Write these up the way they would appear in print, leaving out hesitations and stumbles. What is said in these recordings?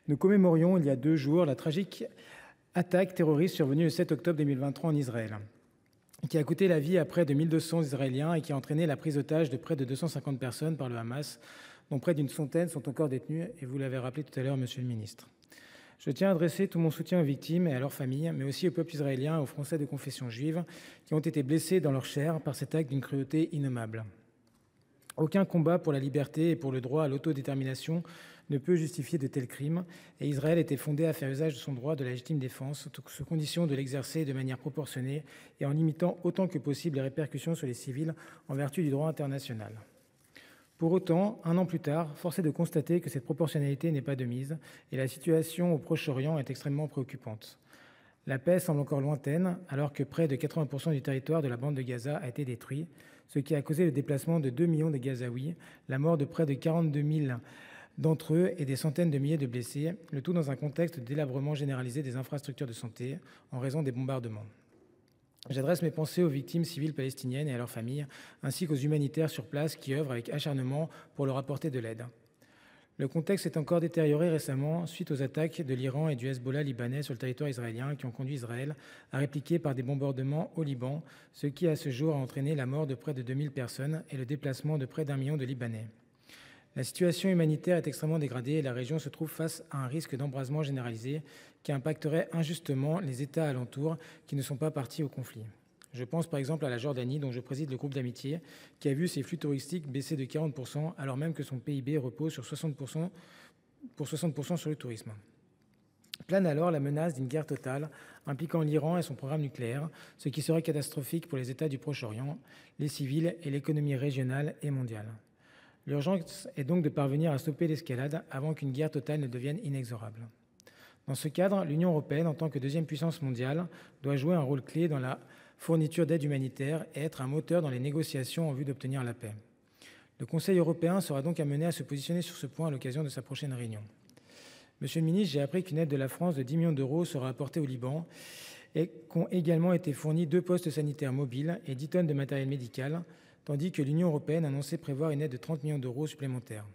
Nous commémorions il y a 2 jours la tragique attaque terroriste survenue le 7 octobre 2023 en Israël, qui a coûté la vie à près de 1200 Israéliens et qui a entraîné la prise d'otage de près de 250 personnes par le Hamas, dont près d'une centaine sont encore détenues, et vous l'avez rappelé tout à l'heure, monsieur le ministre. Je tiens à adresser tout mon soutien aux victimes et à leurs familles, mais aussi au peuple israélien et aux Français de confession juive qui ont été blessés dans leur chair par cet acte d'une cruauté innommable. Aucun combat pour la liberté et pour le droit à l'autodétermination ne peut justifier de tels crimes, et Israël était fondé à faire usage de son droit de la légitime défense, sous condition de l'exercer de manière proportionnée et en limitant autant que possible les répercussions sur les civils en vertu du droit international. Pour autant, 1 an plus tard, force est de constater que cette proportionnalité n'est pas de mise, et la situation au Proche-Orient est extrêmement préoccupante. La paix semble encore lointaine, alors que près de 80% du territoire de la bande de Gaza a été détruit, ce qui a causé le déplacement de 2 millions de Gazaouis, la mort de près de 42 000 d'entre eux et des centaines de milliers de blessés, le tout dans un contexte de délabrement généralisé des infrastructures de santé en raison des bombardements. J'adresse mes pensées aux victimes civiles palestiniennes et à leurs familles, ainsi qu'aux humanitaires sur place qui œuvrent avec acharnement pour leur apporter de l'aide. Le contexte s'est encore détérioré récemment suite aux attaques de l'Iran et du Hezbollah libanais sur le territoire israélien qui ont conduit Israël à répliquer par des bombardements au Liban, ce qui à ce jour a entraîné la mort de près de 2000 personnes et le déplacement de près d'1 million de Libanais. La situation humanitaire est extrêmement dégradée et la région se trouve face à un risque d'embrasement généralisé qui impacterait injustement les États alentours qui ne sont pas partis au conflit. Je pense par exemple à la Jordanie, dont je préside le groupe d'amitié, qui a vu ses flux touristiques baisser de 40%, alors même que son PIB repose sur 60% sur le tourisme. Plane alors la menace d'une guerre totale impliquant l'Iran et son programme nucléaire, ce qui serait catastrophique pour les États du Proche-Orient, les civils et l'économie régionale et mondiale. L'urgence est donc de parvenir à stopper l'escalade avant qu'une guerre totale ne devienne inexorable. Dans ce cadre, l'Union européenne, en tant que deuxième puissance mondiale, doit jouer un rôle clé dans la fourniture d'aide humanitaire et être un moteur dans les négociations en vue d'obtenir la paix. Le Conseil européen sera donc amené à se positionner sur ce point à l'occasion de sa prochaine réunion. Monsieur le ministre, j'ai appris qu'une aide de la France de 10 millions d'euros sera apportée au Liban et qu'ont également été fournis 2 postes sanitaires mobiles et 10 tonnes de matériel médical, tandis que l'Union européenne annonçait prévoir une aide de 30 millions d'euros supplémentaires.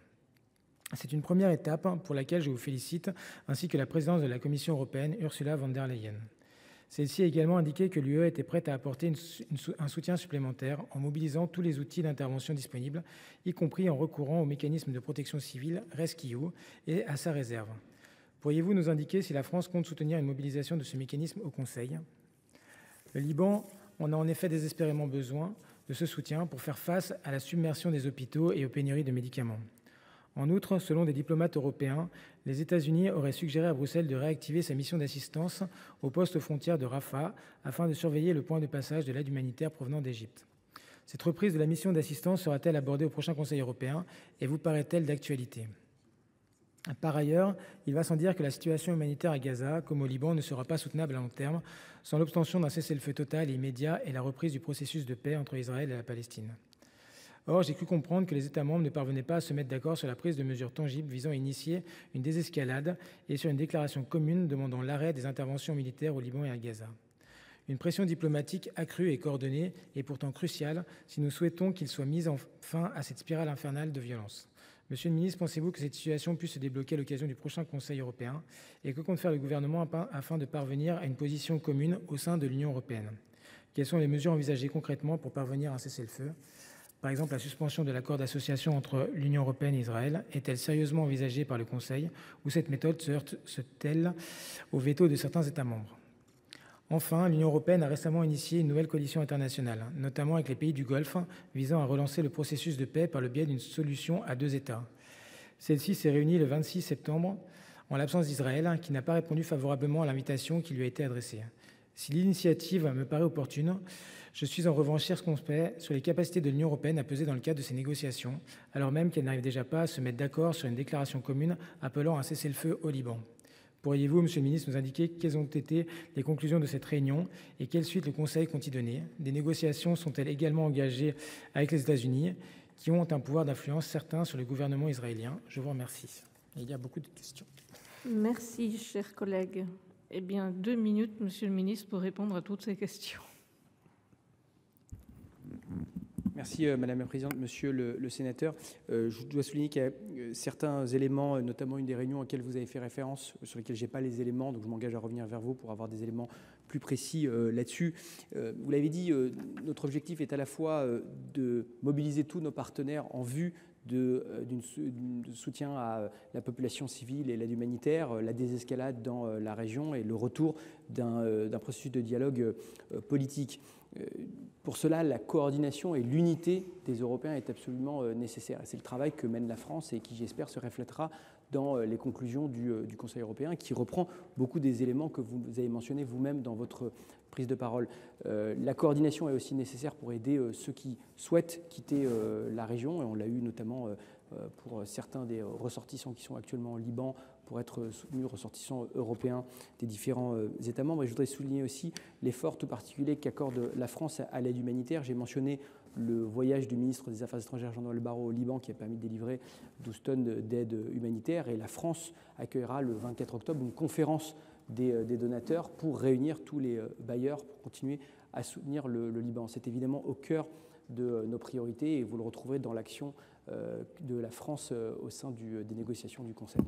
C'est une première étape pour laquelle je vous félicite, ainsi que la présidence de la Commission européenne, Ursula von der Leyen. Celle-ci a également indiqué que l'UE était prête à apporter un soutien supplémentaire en mobilisant tous les outils d'intervention disponibles, y compris en recourant au mécanisme de protection civile RescEU et à sa réserve. Pourriez-vous nous indiquer si la France compte soutenir une mobilisation de ce mécanisme au Conseil ? Le Liban en a en effet désespérément besoin de ce soutien pour faire face à la submersion des hôpitaux et aux pénuries de médicaments. En outre, selon des diplomates européens, les États-Unis auraient suggéré à Bruxelles de réactiver sa mission d'assistance au poste frontière de Rafah afin de surveiller le point de passage de l'aide humanitaire provenant d'Égypte. Cette reprise de la mission d'assistance sera-t-elle abordée au prochain Conseil européen et vous paraît-elle d'actualité ? Par ailleurs, il va sans dire que la situation humanitaire à Gaza, comme au Liban, ne sera pas soutenable à long terme sans l'obtention d'un cessez-le-feu total et immédiat et la reprise du processus de paix entre Israël et la Palestine. Or, j'ai cru comprendre que les États membres ne parvenaient pas à se mettre d'accord sur la prise de mesures tangibles visant à initier une désescalade et sur une déclaration commune demandant l'arrêt des interventions militaires au Liban et à Gaza. Une pression diplomatique accrue et coordonnée est pourtant cruciale si nous souhaitons qu'il soit mis fin à cette spirale infernale de violence. Monsieur le ministre, pensez-vous que cette situation puisse se débloquer à l'occasion du prochain Conseil européen et que compte faire le gouvernement afin de parvenir à une position commune au sein de l'Union européenne ? Quelles sont les mesures envisagées concrètement pour parvenir à un cessez-le-feu ? Par exemple, la suspension de l'accord d'association entre l'Union européenne et Israël est-elle sérieusement envisagée par le Conseil ou cette méthode se heurte-t-elle au veto de certains États membres ? Enfin, l'Union européenne a récemment initié une nouvelle coalition internationale, notamment avec les pays du Golfe, visant à relancer le processus de paix par le biais d'une solution à 2 États. Celle-ci s'est réunie le 26 septembre, en l'absence d'Israël, qui n'a pas répondu favorablement à l'invitation qui lui a été adressée. Si l'initiative me paraît opportune, je suis en revanche circonspect sur les capacités de l'Union européenne à peser dans le cadre de ces négociations, alors même qu'elle n'arrive déjà pas à se mettre d'accord sur une déclaration commune appelant à un cessez-le-feu au Liban. Pourriez-vous, Monsieur le ministre, nous indiquer quelles ont été les conclusions de cette réunion et quelle suite le Conseil compte y donner ? Des négociations sont-elles également engagées avec les États-Unis, qui ont un pouvoir d'influence certain sur le gouvernement israélien ? Je vous remercie. Il y a beaucoup de questions. Merci, chers collègues. Eh bien, 2 minutes, Monsieur le ministre, pour répondre à toutes ces questions. Merci Madame la Présidente. Monsieur le sénateur, je dois souligner qu'il y a certains éléments, notamment une des réunions auxquelles vous avez fait référence, sur lesquels je n'ai pas les éléments, donc je m'engage à revenir vers vous pour avoir des éléments plus précis là-dessus. Vous l'avez dit, notre objectif est à la fois de mobiliser tous nos partenaires en vue de soutien à la population civile et l'aide humanitaire, la désescalade dans la région et le retour d'un processus de dialogue politique. Pour cela, la coordination et l'unité des Européens est absolument nécessaire. C'est le travail que mène la France et qui, j'espère, se reflètera dans les conclusions du Conseil européen, qui reprend beaucoup des éléments que vous avez mentionnés vous-même dans votre prise de parole. La coordination est aussi nécessaire pour aider ceux qui souhaitent quitter la région, et on l'a eu notamment pour certains des ressortissants qui sont actuellement au Liban, pour être soutenus, ressortissants européens des différents États membres. Et je voudrais souligner aussi l'effort tout particulier qu'accorde la France à l'aide humanitaire. J'ai mentionné le voyage du ministre des Affaires étrangères, Jean-Noël Barrot, au Liban, qui a permis de délivrer 12 tonnes d'aide humanitaire. Et la France accueillera le 24 octobre une conférence des donateurs pour réunir tous les bailleurs pour continuer à soutenir le Liban. C'est évidemment au cœur de nos priorités et vous le retrouverez dans l'action de la France au sein des négociations du Conseil.